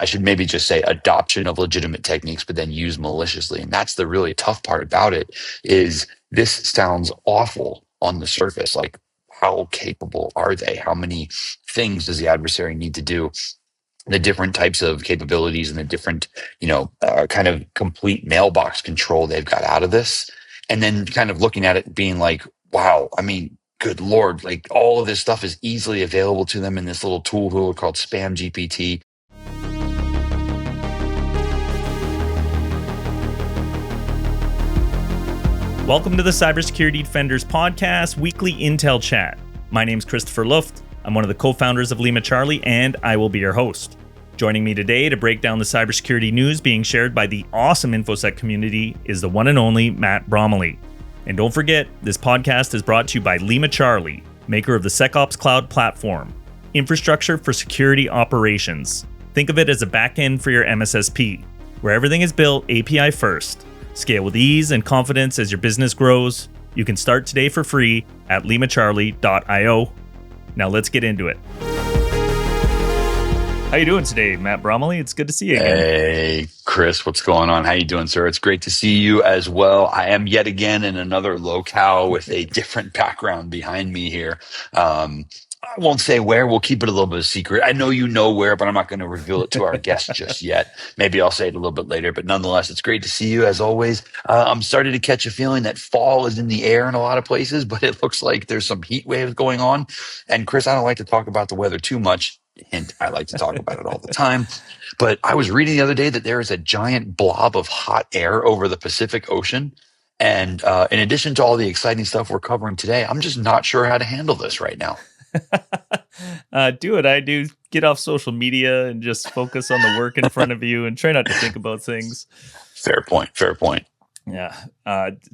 I should maybe just say adoption of legitimate techniques, but then used maliciously. And that's the really tough part about it is this sounds awful on the surface. Like, how capable are they? How many things does the adversary need to do? The different types of capabilities and the different, kind of complete mailbox control they've got out of this. And then kind of looking at it being like, wow, I mean, good Lord, like all of this stuff is easily available to them in this little tool called SpamGPT. Welcome to the Cybersecurity Defenders Podcast Weekly Intel Chat. My name's Christopher Luft. I'm one of the co-founders of LimaCharlie, and I will be your host. Joining me today to break down the cybersecurity news being shared by the awesome InfoSec community is the one and only Matt Bromley. And don't forget, this podcast is brought to you by LimaCharlie, maker of the SecOps Cloud platform, infrastructure for security operations. Think of it as a backend for your MSSP, where everything is built API first. Scale with ease and confidence as your business grows. You can start today for free at limacharlie.io. Now let's get into it. How you doing today, Matt Bromley? It's good to see you again. Hey, Chris, what's going on? How you doing, sir? It's great to see you as well. I am yet again in another locale with a different background behind me here. I won't say where. We'll keep it a little bit of a secret. I know you know where, but I'm not going to reveal it to our guests just yet. Maybe I'll say it a little bit later, but nonetheless, it's great to see you as always. I'm starting to catch a feeling that fall is in the air in a lot of places, but it looks like there's some heat waves going on. And Chris, I don't like to talk about the weather too much. Hint, I like to talk about it all the time. But I was reading the other day that there is a giant blob of hot air over the Pacific Ocean. And in addition to all the exciting stuff we're covering today, I'm just not sure how to handle this right now. Do what I do. Get off social media and just focus on the work in front of you and try not to think about things. Fair point. Yeah.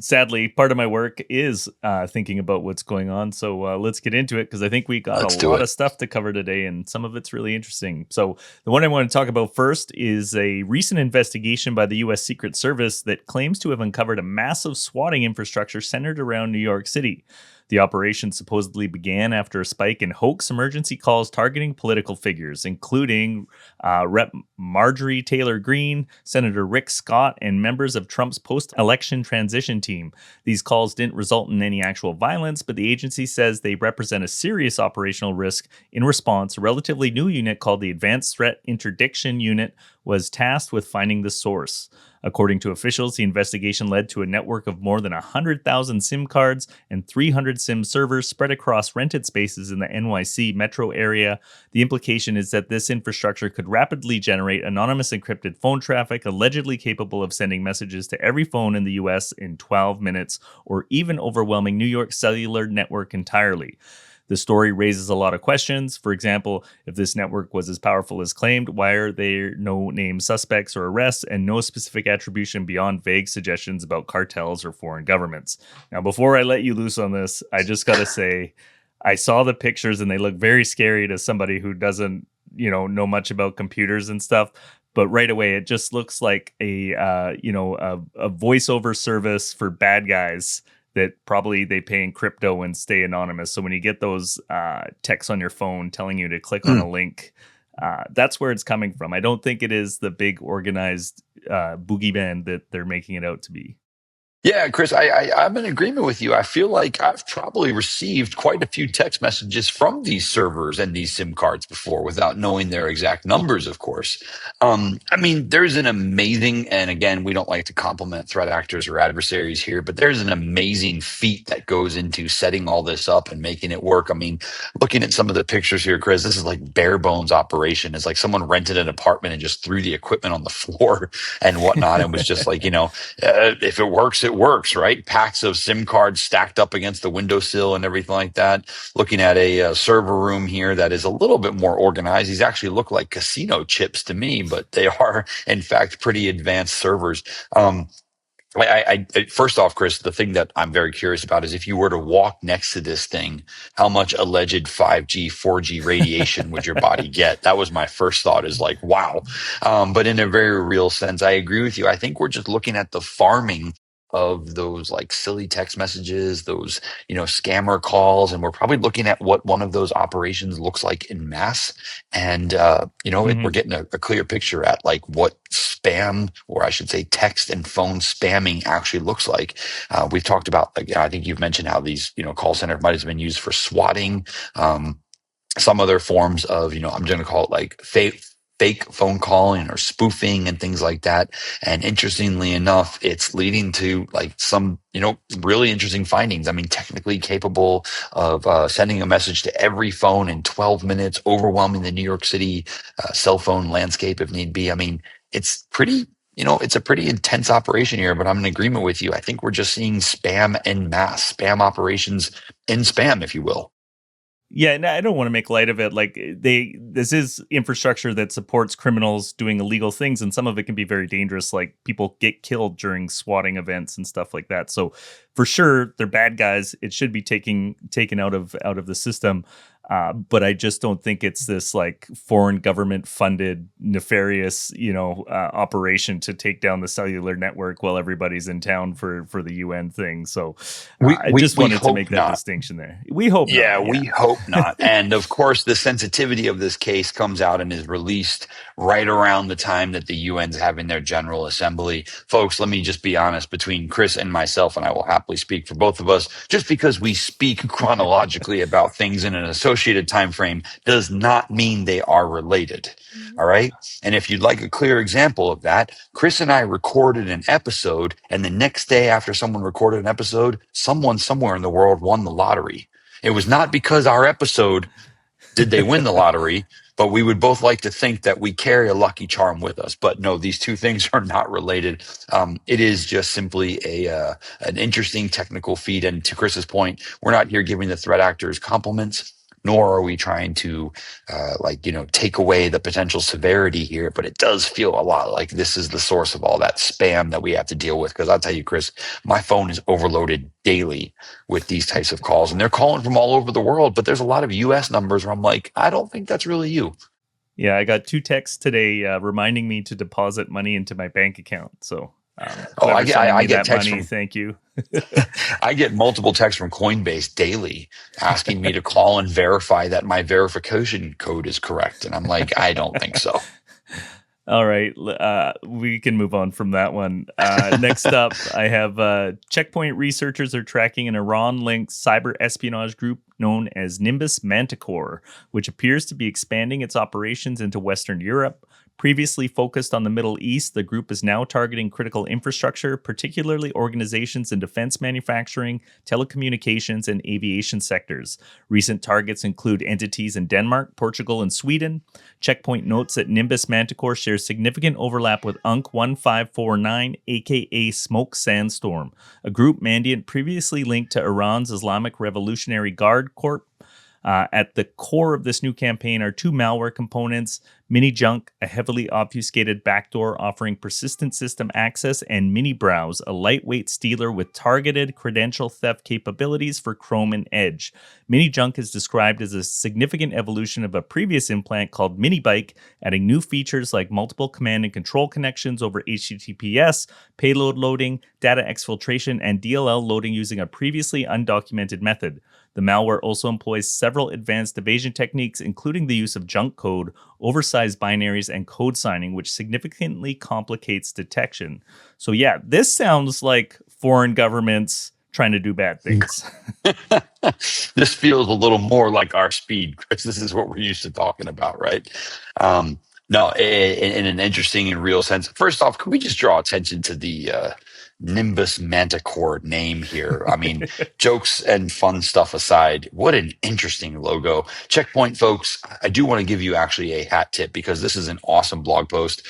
Sadly, part of my work is thinking about what's going on. So let's get into it because I think we got a lot of stuff to cover today and some of it's really interesting. So the one I want to talk about first is a recent investigation by the U.S. Secret Service that claims to have uncovered a massive swatting infrastructure centered around New York City. The operation supposedly began after a spike in hoax emergency calls targeting political figures, including Rep. Marjorie Taylor Greene, Senator Rick Scott, and members of Trump's post-election transition team. These calls didn't result in any actual violence, but the agency says they represent a serious operational risk. In response, a relatively new unit called the Advanced Threat Interdiction Unit was tasked with finding the source. According to officials, the investigation led to a network of more than 100,000 SIM cards and 300 SIM servers spread across rented spaces in the NYC metro area. The implication is that this infrastructure could rapidly generate anonymous encrypted phone traffic, allegedly capable of sending messages to every phone in the US in 12 minutes, or even overwhelming New York's cellular network entirely. The story raises a lot of questions. For example, if this network was as powerful as claimed, why are there no named suspects or arrests and no specific attribution beyond vague suggestions about cartels or foreign governments? Now, before I let you loose on this, I just got to say, I saw the pictures and they look very scary to somebody who doesn't, know much about computers and stuff. But right away, it just looks like a voiceover service for bad guys that probably they pay in crypto and stay anonymous. So when you get those texts on your phone telling you to click on a link, that's where it's coming from. I don't think it is the big organized boogie band that they're making it out to be. Yeah, Chris, I'm in agreement with you. I feel like I've probably received quite a few text messages from these servers and these SIM cards before without knowing their exact numbers, of course. There's an amazing, and again, we don't like to compliment threat actors or adversaries here, but there's an amazing feat that goes into setting all this up and making it work. I mean, looking at some of the pictures here, Chris, this is like bare bones operation. It's like someone rented an apartment and just threw the equipment on the floor and whatnot. And was just like, if it works, it works, right? Packs of SIM cards stacked up against the windowsill and everything like that. Looking at a server room here that is a little bit more organized. These actually look like casino chips to me, but they are, in fact, pretty advanced servers. First off, Chris, the thing that I'm very curious about is if you were to walk next to this thing, how much alleged 5G, 4G radiation would your body get? That was my first thought, is like, wow. But in a very real sense, I agree with you. I think we're just looking at the farming of those like silly text messages, those, scammer calls, and we're probably looking at what one of those operations looks like in mass. And, we're getting a clear picture at like what spam, or I should say text and phone spamming actually looks like. We've talked about, like, I think you've mentioned how these, call center might have been used for swatting. Some other forms of, I'm going to call it like fake phone calling or spoofing and things like that. And interestingly enough, it's leading to like some, really interesting findings. I mean, technically capable of sending a message to every phone in 12 minutes, overwhelming the New York City cell phone landscape if need be. I mean, it's pretty, it's a pretty intense operation here, but I'm in agreement with you. I think we're just seeing spam en masse, spam operations in spam, if you will. Yeah, and I don't want to make light of it. Like this is infrastructure that supports criminals doing illegal things, and some of it can be very dangerous. Like people get killed during swatting events and stuff like that. So for sure, they're bad guys. It should be taken out of the system. But I just don't think it's this like foreign government funded nefarious, operation to take down the cellular network while everybody's in town for the UN thing. So I just wanted to make that distinction there. We hope not. Yeah, we hope not. And of course, the sensitivity of this case comes out and is released right around the time that the UN's having their General Assembly. Folks, let me just be honest, between Chris and myself, and I will happily speak for both of us, just because we speak chronologically about things in an associated time frame does not mean they are related. All right. And if you'd like a clear example of that, Chris and I recorded an episode, and the next day after someone recorded an episode, someone somewhere in the world won the lottery. It was not because our episode did they win the lottery, but we would both like to think that we carry a lucky charm with us. But no, these two things are not related. It is just simply an interesting technical feat. And to Chris's point, we're not here giving the threat actors compliments, nor are we trying to take away the potential severity here. But it does feel a lot like this is the source of all that spam that we have to deal with. Because I'll tell you, Chris, my phone is overloaded daily with these types of calls, and they're calling from all over the world. But there's a lot of US numbers where I'm like, I don't think that's really you. Yeah, I got 2 texts today reminding me to deposit money into my bank account. So I get texts money, thank you. I get multiple texts from Coinbase daily asking me to call and verify that my verification code is correct. And I'm like, I don't think so. All right. We can move on from that one. Next up, I have Checkpoint researchers are tracking an Iran-linked cyber espionage group known as Nimbus Manticore, which appears to be expanding its operations into Western Europe. Previously focused on the Middle East, the group is now targeting critical infrastructure, particularly organizations in defense manufacturing, telecommunications, and aviation sectors. Recent targets include entities in Denmark, Portugal, and Sweden. Checkpoint notes that Nimbus Manticore shares significant overlap with UNC 1549, aka Smoke Sandstorm, a group mandate previously linked to Iran's Islamic Revolutionary Guard Corps. At the core of this new campaign are 2 malware components, MiniJunk, a heavily obfuscated backdoor offering persistent system access, and MiniBrowse, a lightweight stealer with targeted credential theft capabilities for Chrome and Edge. MiniJunk is described as a significant evolution of a previous implant called MiniBike, adding new features like multiple command and control connections over HTTPS, payload loading, data exfiltration, and DLL loading using a previously undocumented method. The malware also employs several advanced evasion techniques, including the use of junk code, oversized binaries, and code signing, which significantly complicates detection. So yeah, this sounds like foreign governments trying to do bad things. This feels a little more like our speed, Chris. This is what we're used to talking about, right? No, in an interesting and real sense. First off, can we just draw attention to the Nimbus Manticore name here? I mean, jokes and fun stuff aside, what an interesting logo. Checkpoint folks, I do want to give you actually a hat tip because this is an awesome blog post.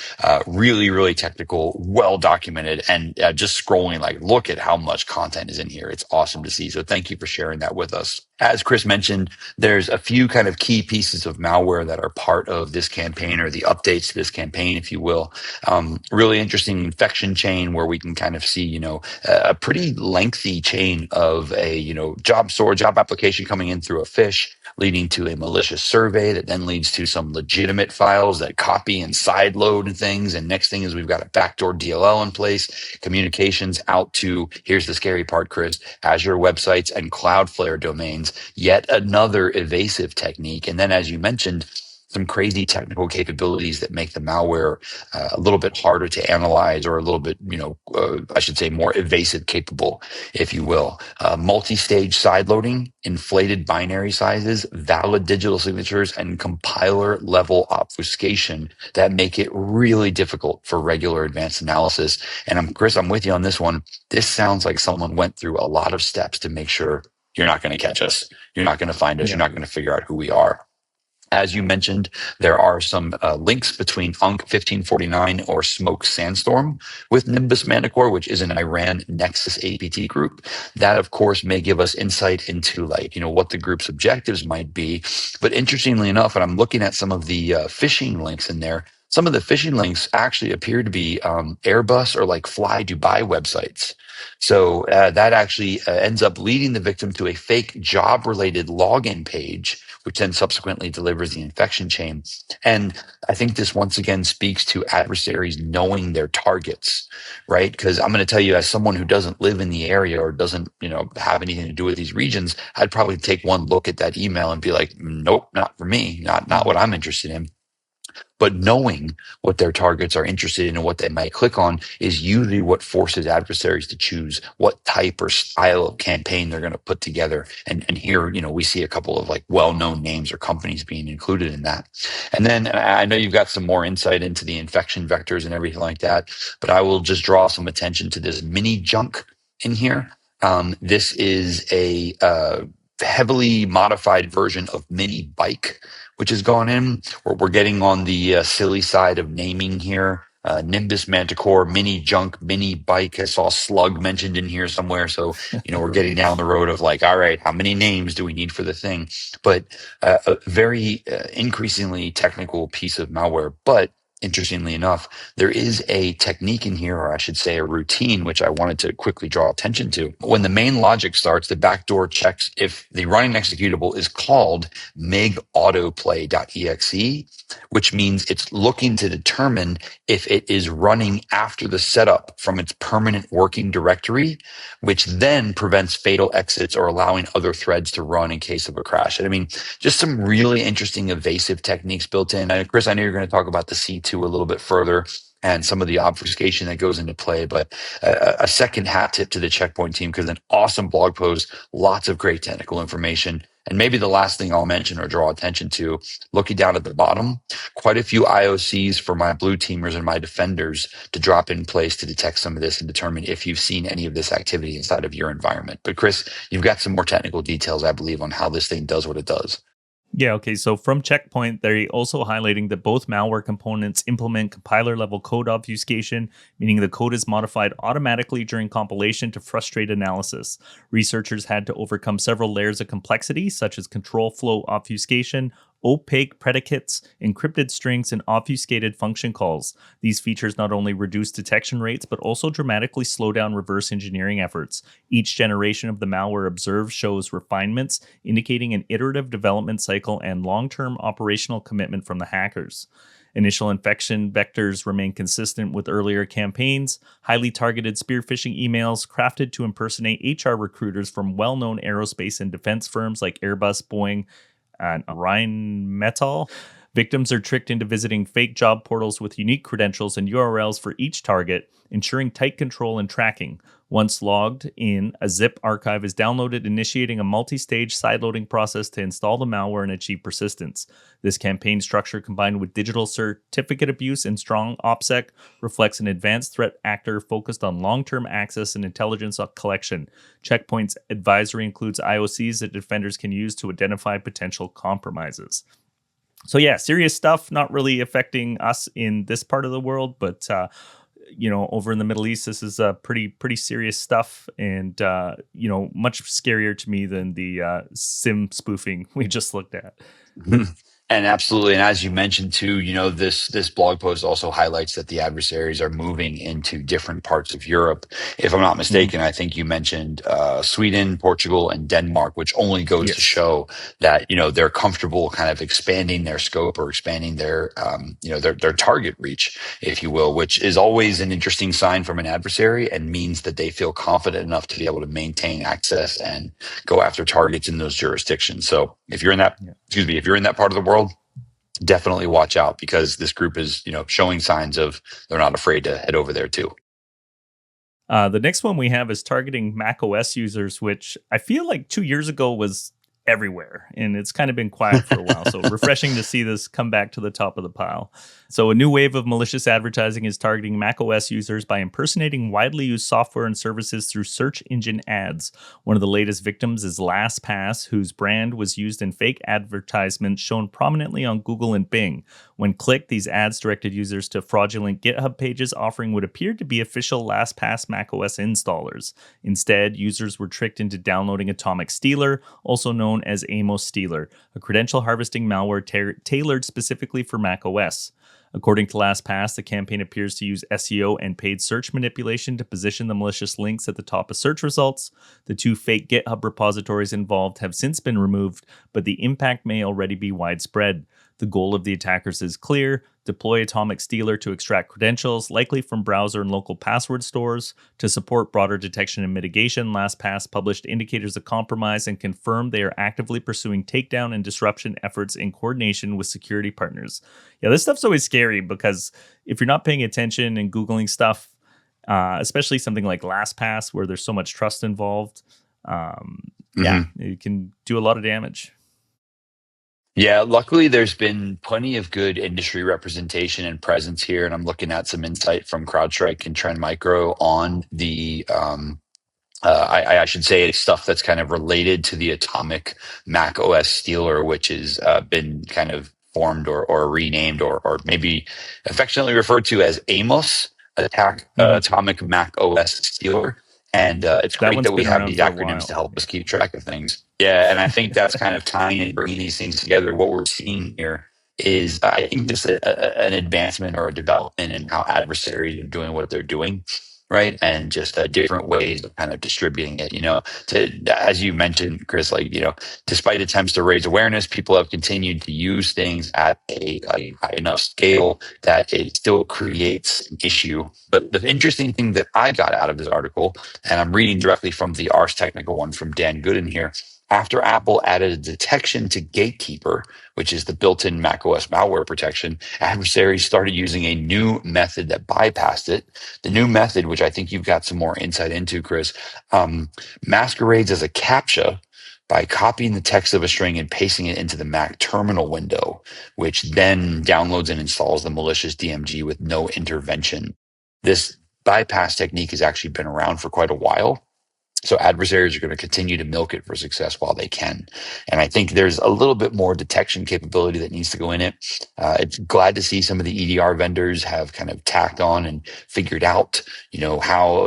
Really, really technical, well documented, and just scrolling, like, look at how much content is in here. It's awesome to see. So thank you for sharing that with us. As Chris mentioned, there's a few kind of key pieces of malware that are part of this campaign, or the updates to this campaign, if you will. Really interesting infection chain where we can kind of see, a pretty lengthy chain of a, job application coming in through a phish, leading to a malicious survey that then leads to some legitimate files that copy and sideload and things. And next thing is we've got a backdoor DLL in place, communications out to, here's the scary part, Chris, Azure websites and Cloudflare domains, yet another evasive technique. And then, as you mentioned, some crazy technical capabilities that make the malware a little bit harder to analyze, or a little bit, I should say more evasive capable, if you will. Multi-stage sideloading, inflated binary sizes, valid digital signatures, and compiler level obfuscation that make it really difficult for regular advanced analysis. And Chris, I'm with you on this one. This sounds like someone went through a lot of steps to make sure you're not going to catch us. You're not going to find us. You're not going to figure out who we are. As you mentioned, there are some links between UNC 1549 or Smoke Sandstorm with Nimbus Manticore, which is an Iran Nexus APT group. That, of course, may give us insight into what the group's objectives might be. But interestingly enough, and I'm looking at some of the phishing links in there, some of the phishing links actually appear to be Airbus or like Fly Dubai websites. So that actually ends up leading the victim to a fake job-related login page, which then subsequently delivers the infection chain. And I think this once again speaks to adversaries knowing their targets, right? Because I'm going to tell you, as someone who doesn't live in the area or doesn't, have anything to do with these regions, I'd probably take one look at that email and be like, nope, not for me, not what I'm interested in. But knowing what their targets are interested in and what they might click on is usually what forces adversaries to choose what type or style of campaign they're going to put together. And here, we see a couple of like well-known names or companies being included in that. And then I know you've got some more insight into the infection vectors and everything like that, but I will just draw some attention to this mini junk in here. This is a heavily modified version of mini bike, which has gone in. We're getting on the silly side of naming here. Nimbus Manticore, mini junk, mini bike. I saw slug mentioned in here somewhere. So, we're getting down the road of like, all right, how many names do we need for the thing? But a very increasingly technical piece of malware. But interestingly enough, there is a technique in here, or I should say a routine, which I wanted to quickly draw attention to. When the main logic starts, the backdoor checks if the running executable is called megautoplay.exe, which means it's looking to determine if it is running after the setup from its permanent working directory, which then prevents fatal exits or allowing other threads to run in case of a crash. And I mean, just some really interesting evasive techniques built in. And Chris, I know you're going to talk about the C2 a little bit further and some of the obfuscation that goes into play, but a second hat tip to the Checkpoint team, because an awesome blog post, lots of great technical information. And maybe the last thing I'll mention or draw attention to, looking down at the bottom, quite a few IOCs for my blue teamers and my defenders to drop in place to detect some of this and determine if you've seen any of this activity inside of your environment. But Chris, you've got some more technical details, I believe, on how this thing does what it does. Yeah, okay. So from Checkpoint, they're also highlighting that both malware components implement compiler-level code obfuscation, meaning the code is modified automatically during compilation to frustrate analysis. Researchers had to overcome several layers of complexity, such as control flow obfuscation, opaque predicates, encrypted strings, and obfuscated function calls. These features not only reduce detection rates, but also dramatically slow down reverse engineering efforts. Each generation of the malware observed shows refinements, indicating an iterative development cycle and long-term operational commitment from the hackers. Initial infection vectors remain consistent with earlier campaigns, highly targeted spear phishing emails crafted to impersonate HR recruiters from well-known aerospace and defense firms like Airbus, Boeing, and Rheinmetall. Victims are tricked into visiting fake job portals with unique credentials and URLs for each target, ensuring tight control and tracking. Once logged in, a zip archive is downloaded, initiating a multi-stage sideloading process to install the malware and achieve persistence. This campaign structure, combined with digital certificate abuse and strong OPSEC, reflects an advanced threat actor focused on long-term access and intelligence collection. Checkpoint's advisory includes IOCs that defenders can use to identify potential compromises. So yeah, serious stuff, not really affecting us in this part of the world, but over in the Middle East, this is pretty serious stuff, and much scarier to me than the SIM spoofing we just looked at. And absolutely, and as you mentioned too, this blog post also highlights that the adversaries are moving into different parts of Europe. If I'm not mistaken, I think you mentioned Sweden, Portugal, and Denmark, which only goes to show that they're comfortable kind of expanding their scope or expanding their their target reach, if you will, which is always an interesting sign from an adversary and means that they feel confident enough to be able to maintain access and go after targets in those jurisdictions. So if you're in that, if you're in that part of the world, definitely watch out, because this group is, showing signs of they're not afraid to head over there too. The next one we have is targeting macOS users, which I feel like 2 years ago was everywhere, and it's kind of been quiet for a while. So refreshing to see this come back to the top of the pile. So a new wave of malicious advertising is targeting macOS users by impersonating widely used software and services through search engine ads. One of the latest victims is LastPass, whose brand was used in fake advertisements shown prominently on Google and Bing. When clicked, these ads directed users to fraudulent GitHub pages offering what appeared to be official LastPass macOS installers. Instead, users were tricked into downloading Atomic Stealer, also known as Amos Stealer, a credential harvesting malware tailored specifically for macOS. According to LastPass, the campaign appears to use SEO and paid search manipulation to position the malicious links at the top of search results. The 2 fake GitHub repositories involved have since been removed, but the impact may already be widespread. The goal of the attackers is clear: deploy Atomic Stealer to extract credentials, likely from browser and local password stores. To support broader detection and mitigation, LastPass published indicators of compromise and confirmed they are actively pursuing takedown and disruption efforts in coordination with security partners. Yeah, this stuff's always scary, because if you're not paying attention and Googling stuff, especially something like LastPass, where there's so much trust involved, it can do a lot of damage. Yeah, luckily there's been plenty of good industry representation and presence here, and I'm looking at some insight from CrowdStrike and Trend Micro on the I should say stuff that's kind of related to the Atomic Mac OS Stealer, which has been kind of formed or renamed or maybe affectionately referred to as Amos Atomic Mac OS Stealer. And it's great that we have these acronyms to help us keep track of things. Yeah, and I think that's kind of tying and bringing these things together. What we're seeing here is, I think, just an advancement or a development in how adversaries are doing what they're doing, right? And just different ways of kind of distributing it. As you mentioned, Chris, despite attempts to raise awareness, people have continued to use things at a high enough scale that it still creates an issue. But the interesting thing that I got out of this article, and I'm reading directly from the Ars Technica one from Dan Gooden here, after Apple added a detection to Gatekeeper, which is the built-in macOS malware protection, adversaries started using a new method that bypassed it. The new method, which I think you've got some more insight into, Chris, masquerades as a CAPTCHA by copying the text of a string and pasting it into the Mac terminal window, which then downloads and installs the malicious DMG with no intervention. This bypass technique has actually been around for quite a while. So adversaries are going to continue to milk it for success while they can. And I think there's a little bit more detection capability that needs to go in it. It's glad to see some of the EDR vendors have kind of tacked on and figured out, how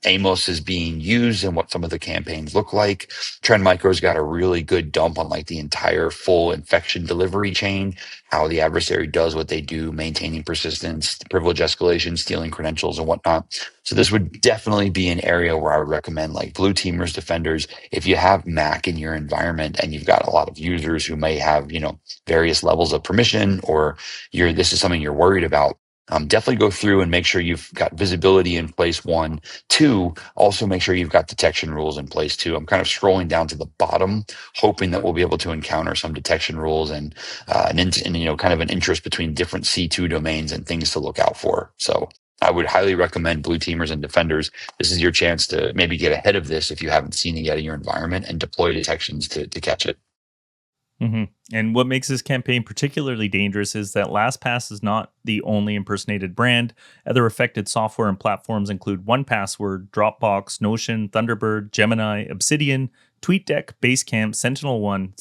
Amos is being used and what some of the campaigns look like. Trend Micro's got a really good dump on the entire full infection delivery chain, how the adversary does what they do, maintaining persistence, privilege escalation, stealing credentials and whatnot. So this would definitely be an area where I would recommend blue teamers, defenders. If you have Mac in your environment and you've got a lot of users who may have, various levels of permission, or this is something you're worried about, definitely go through and make sure you've got visibility in place. 1, 2, also make sure you've got detection rules in place too. I'm kind of scrolling down to the bottom, hoping that we'll be able to encounter some detection rules and kind of an interest between different C2 domains and things to look out for. So I would highly recommend blue teamers and defenders. This is your chance to maybe get ahead of this if you haven't seen it yet in your environment, and deploy detections to catch it. Mm-hmm. And what makes this campaign particularly dangerous is that LastPass is not the only impersonated brand. Other affected software and platforms include 1Password, Dropbox, Notion, Thunderbird, Gemini, Obsidian, TweetDeck, Basecamp, Sentinel One,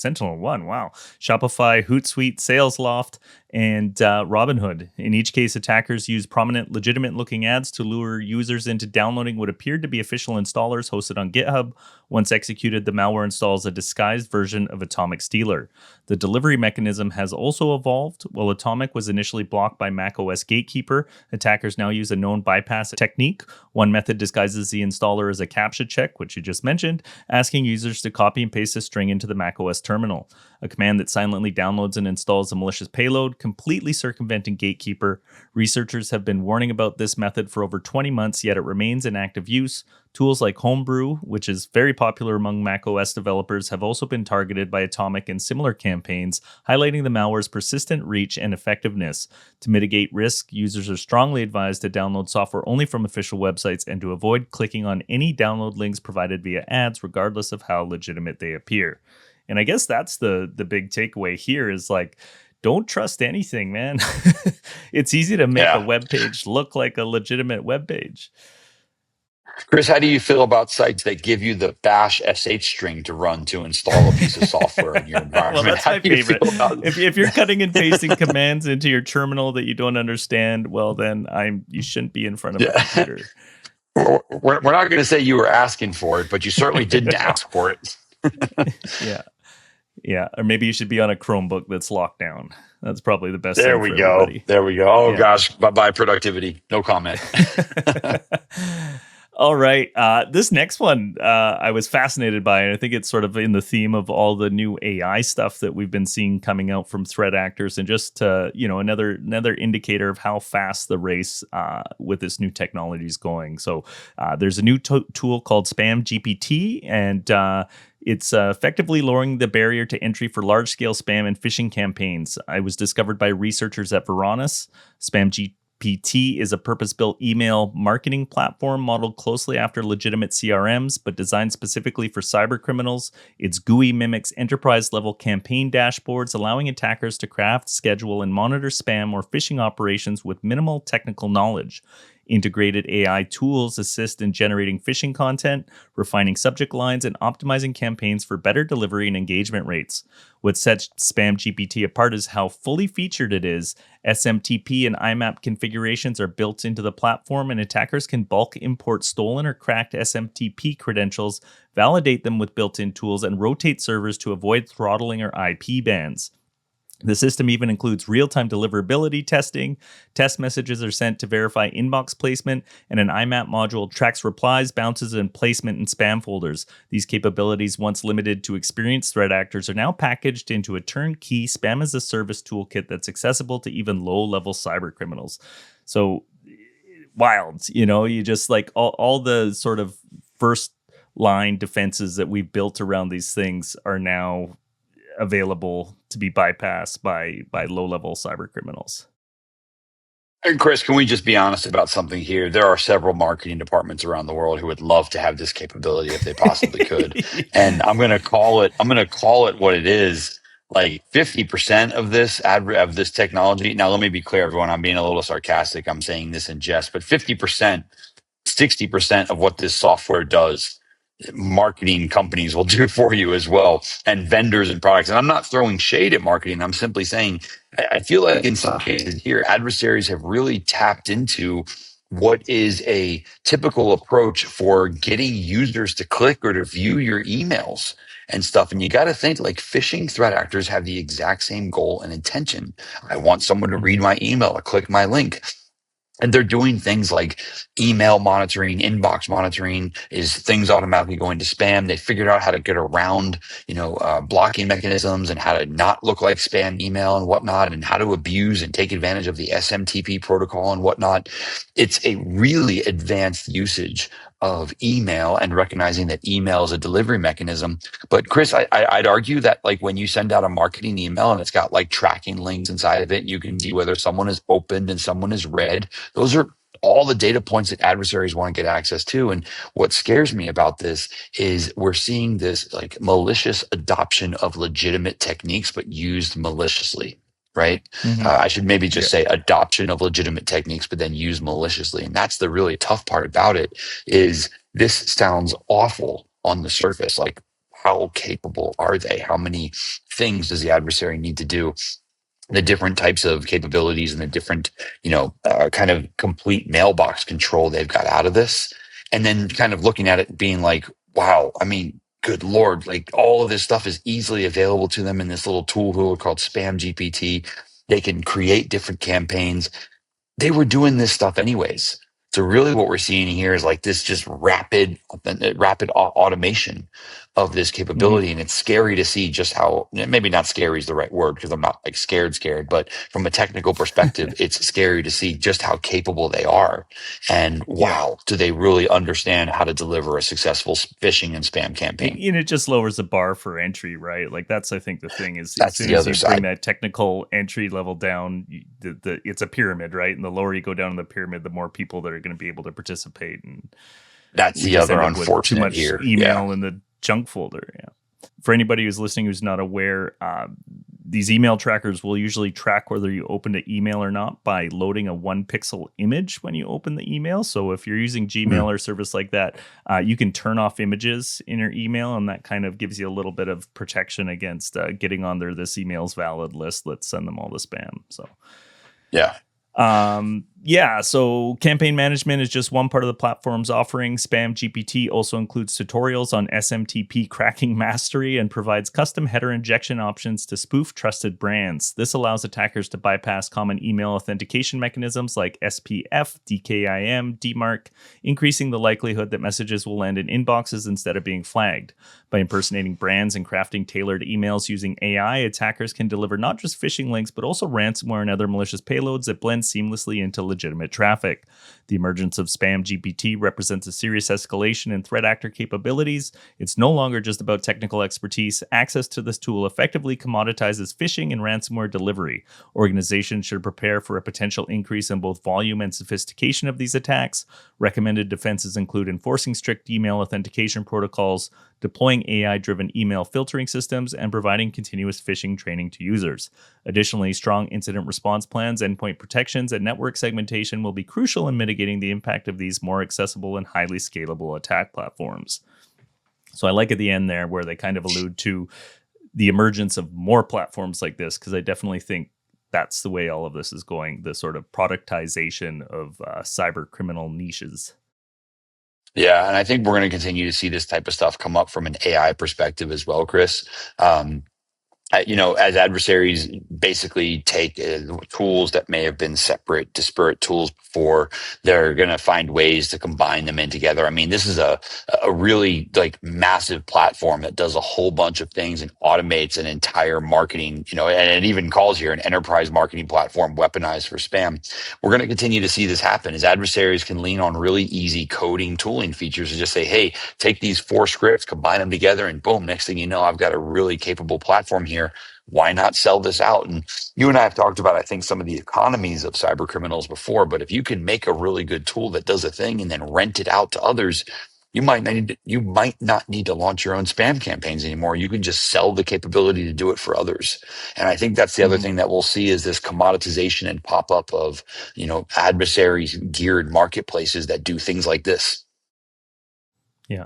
wow, Shopify, Hootsuite, SalesLoft, and Robinhood. In each case, attackers use prominent, legitimate-looking ads to lure users into downloading what appeared to be official installers hosted on GitHub. Once executed, the malware installs a disguised version of Atomic Stealer. The delivery mechanism has also evolved. While Atomic was initially blocked by macOS Gatekeeper, attackers now use a known bypass technique. One method disguises the installer as a CAPTCHA check, which you just mentioned, asking users to copy and paste a string into the macOS terminal. A command that silently downloads and installs a malicious payload, completely circumventing Gatekeeper. Researchers have been warning about this method for over 20 months, yet it remains in active use. Tools like Homebrew, which is very popular among macOS developers, have also been targeted by Atomic in similar campaigns, highlighting the malware's persistent reach and effectiveness. To mitigate risk, users are strongly advised to download software only from official websites and to avoid clicking on any download links provided via ads, regardless of how legitimate they appear. And I guess that's the big takeaway here is like, don't trust anything, man. It's easy to make a web page look like a legitimate web page. Chris, how do you feel about sites that give you the bash sh string to run to install a piece of software in your environment? Well, that's my favorite. If you're cutting and pasting commands into your terminal that you don't understand, well, then you shouldn't be in front of a computer. We're not going to say you were asking for it, but you certainly didn't ask for it. Yeah. Or maybe you should be on a Chromebook that's locked down. That's probably the best. There we go. Everybody. There we go. Oh, gosh. Bye-bye productivity. No comment. All right. This next one I was fascinated by, and I think it's sort of in the theme of all the new AI stuff that we've been seeing coming out from threat actors, and just another indicator of how fast the race with this new technology is going. So there's a new tool called SpamGPT, and it's effectively lowering the barrier to entry for large-scale spam and phishing campaigns. It was discovered by researchers at Varonis. SpamGPT is a purpose-built email marketing platform modeled closely after legitimate CRMs, but designed specifically for cybercriminals. Its GUI mimics enterprise-level campaign dashboards, allowing attackers to craft, schedule, and monitor spam or phishing operations with minimal technical knowledge. Integrated AI tools assist in generating phishing content, refining subject lines, and optimizing campaigns for better delivery and engagement rates. What sets SpamGPT apart is how fully featured it is. SMTP and IMAP configurations are built into the platform, and attackers can bulk import stolen or cracked SMTP credentials, validate them with built-in tools, and rotate servers to avoid throttling or IP bans. The system even includes real-time deliverability testing. Test messages are sent to verify inbox placement, and an IMAP module tracks replies, bounces, and placement in spam folders. These capabilities, once limited to experienced threat actors, are now packaged into a turnkey spam-as-a-service toolkit that's accessible to even low-level cyber criminals. So, wild, you just like all the sort of first-line defenses that we've built around these things are now available to be bypassed by low-level cyber criminals. And Chris, can we just be honest about something here? There are several marketing departments around the world who would love to have this capability if they possibly could. And I'm going to call it what it is. Like 50% of this technology. Now, let me be clear, everyone. I'm being a little sarcastic. I'm saying this in jest, but 50%, 60% of what this software does, marketing companies will do for you as well, and vendors and products. And I'm not throwing shade at marketing. I'm simply saying I feel like in some cases here, adversaries have really tapped into what is a typical approach for getting users to click or to view your emails and stuff. And you got to think like phishing threat actors have the exact same goal and intention. I want someone to read my email or click my link. And they're doing things like email monitoring, inbox monitoring. Is things automatically going to spam? They figured out how to get around, blocking mechanisms and how to not look like spam email and whatnot, and how to abuse and take advantage of the SMTP protocol and whatnot. It's a really advanced usage of email and recognizing that email is a delivery mechanism. But Chris, I'd argue that like when you send out a marketing email and it's got like tracking links inside of it, you can see whether someone is opened and someone is read. Those are all the data points that adversaries want to get access to. And what scares me about this is we're seeing this like malicious adoption of legitimate techniques, but used maliciously. Right. Mm-hmm. I should maybe just say adoption of legitimate techniques, but then used maliciously. And that's the really tough part about it is this sounds awful on the surface. Like, how capable are they? How many things does the adversary need to do? the different types of capabilities and the different, kind of complete mailbox control they've got out of this. And then kind of looking at it and being like, wow, I mean, good Lord, like all of this stuff is easily available to them in this little tool called SpamGPT. They can create different campaigns. They were doing this stuff anyways. So really what we're seeing here is like this just rapid automation of this capability. And it's scary to see just how, maybe not scary is the right word because I'm not like scared, but from a technical perspective, it's scary to see just how capable they are. And wow, do they really understand how to deliver a successful phishing and spam campaign? And it just lowers the bar for entry, right? Like that's, I think the thing is, that's as soon the as other you side. bring that technical entry level down, it's a pyramid, right? And the lower you go down in the pyramid, the more people that are going to be able to participate. And that's the other unfortunate too much here. email in the junk folder. Yeah. For anybody who's listening who's not aware, these email trackers will usually track whether you opened an email or not by loading a 1 pixel image when you open the email. So if you're using Gmail or service like that, you can turn off images in your email, and that kind of gives you a little bit of protection against getting on this email's valid list. Let's send them all the spam. So yeah. So campaign management is just one part of the platform's offering. SpamGPT also includes tutorials on SMTP cracking mastery and provides custom header injection options to spoof trusted brands. This allows attackers to bypass common email authentication mechanisms like SPF, DKIM, DMARC, increasing the likelihood that messages will land in inboxes instead of being flagged. By impersonating brands and crafting tailored emails using AI, attackers can deliver not just phishing links, but also ransomware and other malicious payloads that blend seamlessly into legitimate traffic. The emergence of SpamGPT represents a serious escalation in threat actor capabilities. It's no longer just about technical expertise. Access to this tool effectively commoditizes phishing and ransomware delivery. Organizations should prepare for a potential increase in both volume and sophistication of these attacks. Recommended defenses include enforcing strict email authentication protocols, deploying AI-driven email filtering systems, and providing continuous phishing training to users. Additionally, strong incident response plans, endpoint protections, and network segmentation will be crucial in mitigating the impact of these more accessible and highly scalable attack platforms. So I like at the end there where they kind of allude to the emergence of more platforms like this, because I definitely think that's the way all of this is going, the sort of productization of cyber criminal niches. Yeah, and I think we're going to continue to see this type of stuff come up from an AI perspective as well, Chris. As adversaries basically take tools that may have been separate, disparate tools before, they're going to find ways to combine them in together. I mean, this is a really like massive platform that does a whole bunch of things and automates an entire marketing, and it even calls here an enterprise marketing platform weaponized for spam. We're going to continue to see this happen as adversaries can lean on really easy coding tooling features and just say, hey, take these 4 scripts, combine them together, and boom, next thing you know, I've got a really capable platform here. Why not sell this out? And you and I have talked about, I think, some of the economies of cyber criminals before, but if you can make a really good tool that does a thing and then rent it out to others, you might not need to launch your own spam campaigns anymore. You can just sell the capability to do it for others. And I think that's the other thing that we'll see is this commoditization and pop up of, adversaries geared marketplaces that do things like this. Yeah.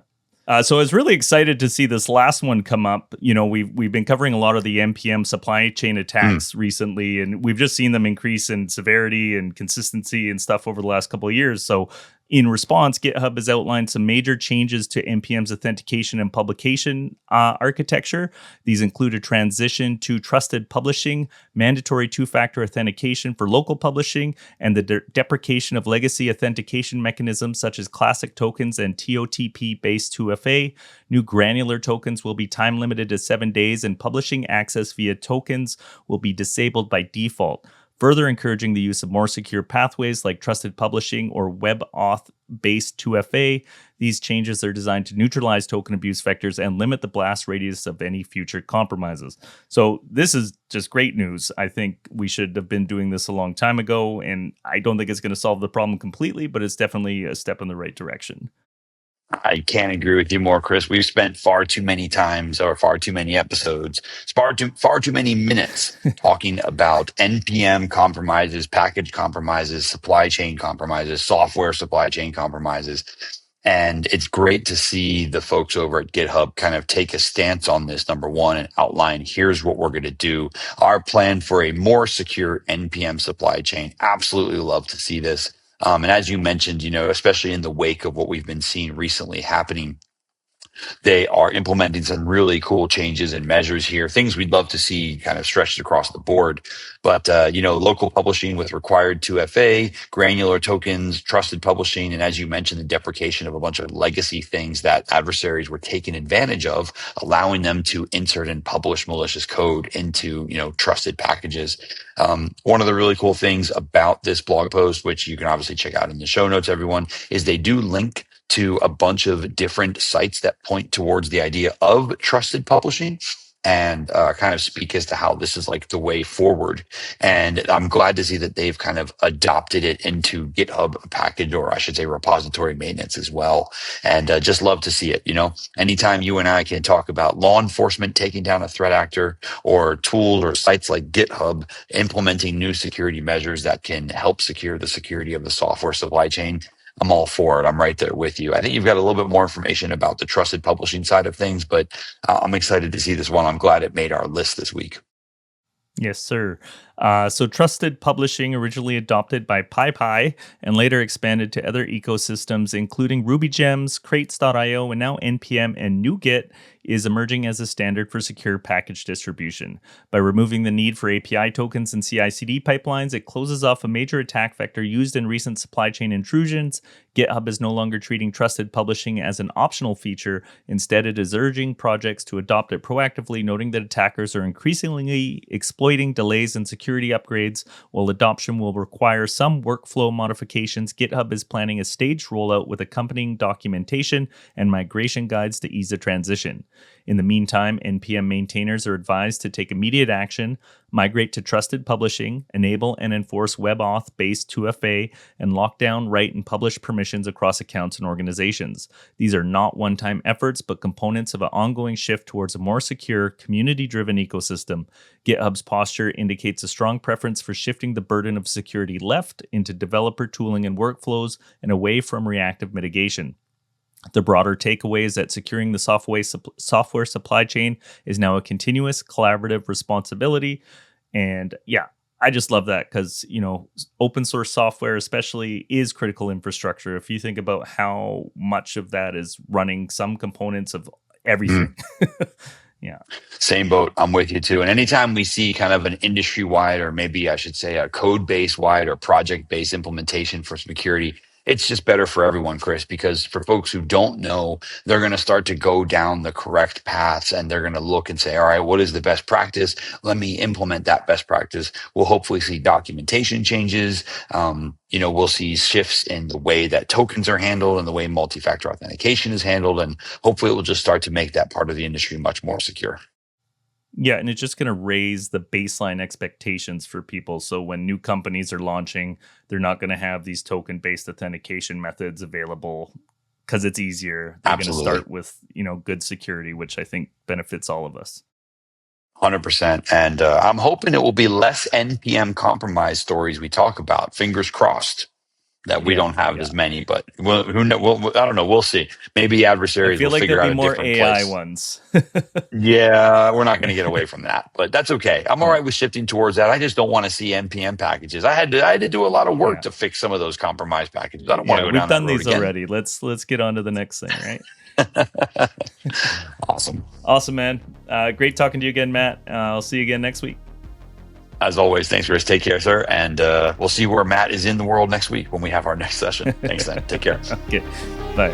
So I was really excited to see this last one come up. We've been covering a lot of the NPM supply chain attacks recently, and we've just seen them increase in severity and consistency and stuff over the last couple of years. So in response, GitHub has outlined some major changes to NPM's authentication and publication architecture. These include a transition to trusted publishing, mandatory 2-factor authentication for local publishing, and the deprecation of legacy authentication mechanisms such as classic tokens and TOTP-based 2FA. New granular tokens will be time-limited to 7 days, and publishing access via tokens will be disabled by default, further encouraging the use of more secure pathways like trusted publishing or WebAuth-based 2FA. These changes are designed to neutralize token abuse vectors and limit the blast radius of any future compromises. So this is just great news. I think we should have been doing this a long time ago, and I don't think it's going to solve the problem completely, but it's definitely a step in the right direction. I can't agree with you more, Chris. We've spent far too many episodes, far too many minutes talking about NPM compromises, package compromises, supply chain compromises, software supply chain compromises. And it's great to see the folks over at GitHub kind of take a stance on this, number one, and outline, here's what we're going to do. Our plan for a more secure NPM supply chain. Absolutely love to see this. And as you mentioned, especially in the wake of what we've been seeing recently happening, they are implementing some really cool changes and measures here, things we'd love to see kind of stretched across the board. But, local publishing with required 2FA, granular tokens, trusted publishing, and as you mentioned, the deprecation of a bunch of legacy things that adversaries were taking advantage of, allowing them to insert and publish malicious code into, trusted packages. One of the really cool things about this blog post, which you can obviously check out in the show notes, everyone, is they do link to a bunch of different sites that point towards the idea of trusted publishing and kind of speak as to how this is like the way forward. And I'm glad to see that they've kind of adopted it into GitHub package, or I should say repository maintenance as well. And just love to see it. Anytime you and I can talk about law enforcement taking down a threat actor, or tools or sites like GitHub implementing new security measures that can help secure the security of the software supply chain, I'm all for it. I'm right there with you. I think you've got a little bit more information about the trusted publishing side of things, but I'm excited to see this one. I'm glad it made our list this week. Yes, sir. So trusted publishing, originally adopted by PyPy and later expanded to other ecosystems, including RubyGems, Crates.io, and now NPM and NuGet, is emerging as a standard for secure package distribution. By removing the need for API tokens and CI/CD pipelines, it closes off a major attack vector used in recent supply chain intrusions. GitHub is no longer treating trusted publishing as an optional feature. Instead, it is urging projects to adopt it proactively, noting that attackers are increasingly exploiting delays in security upgrades. While adoption will require some workflow modifications, GitHub is planning a staged rollout with accompanying documentation and migration guides to ease the transition. In the meantime, NPM maintainers are advised to take immediate action, migrate to trusted publishing, enable and enforce WebAuth-based 2FA, and lock down, write, and publish permissions across accounts and organizations. These are not one-time efforts, but components of an ongoing shift towards a more secure, community-driven ecosystem. GitHub's posture indicates a strong preference for shifting the burden of security left into developer tooling and workflows and away from reactive mitigation. The broader takeaway is that securing the software supply chain is now a continuous collaborative responsibility. And yeah, I just love that because, open source software especially is critical infrastructure. If you think about how much of that is running some components of everything. Yeah. Same boat. I'm with you too. And anytime we see kind of an industry-wide, or maybe I should say a code-base-wide or project-based implementation for security, it's just better for everyone, Chris, because for folks who don't know, they're going to start to go down the correct paths and they're going to look and say, all right, what is the best practice? Let me implement that best practice. We'll hopefully see documentation changes. We'll see shifts in the way that tokens are handled and the way multi-factor authentication is handled. And hopefully it will just start to make that part of the industry much more secure. Yeah, and it's just going to raise the baseline expectations for people. So when new companies are launching, they're not going to have these token-based authentication methods available because it's easier. They're going to start with, good security, which I think benefits all of us. 100%. And I'm hoping it will be less NPM compromise stories we talk about. Fingers crossed that we don't have as many, but I don't know. We'll see. Maybe adversaries will figure out a different place. AI ones. Yeah, we're not going to get away from that, but that's okay. I'm all right with shifting towards that. I just don't want to see NPM packages. I had to do a lot of work to fix some of those compromised packages. I don't want to go down that road again. We've done these already. Let's get on to the next thing, right? Awesome, man. Great talking to you again, Matt. I'll see you again next week. As always, thanks, Chris. Take care, sir. And we'll see where Matt is in the world next week when we have our next session. Thanks, then. Take care. Okay. Bye.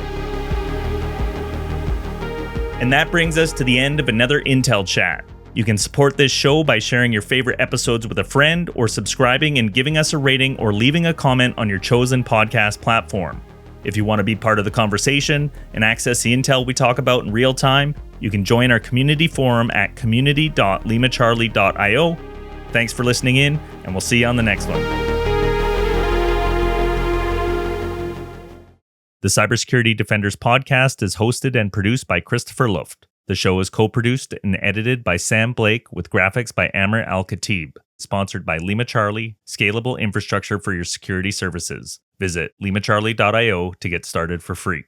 And that brings us to the end of another Intel Chat. You can support this show by sharing your favorite episodes with a friend, or subscribing and giving us a rating, or leaving a comment on your chosen podcast platform. If you want to be part of the conversation and access the intel we talk about in real time, you can join our community forum at community.limacharlie.io. Thanks for listening in, and we'll see you on the next one. The Cybersecurity Defenders podcast is hosted and produced by Christopher Luft. The show is co-produced and edited by Sam Blake with graphics by Amr Al-Khatib. Sponsored by LimaCharlie, scalable infrastructure for your security services. Visit limacharlie.io to get started for free.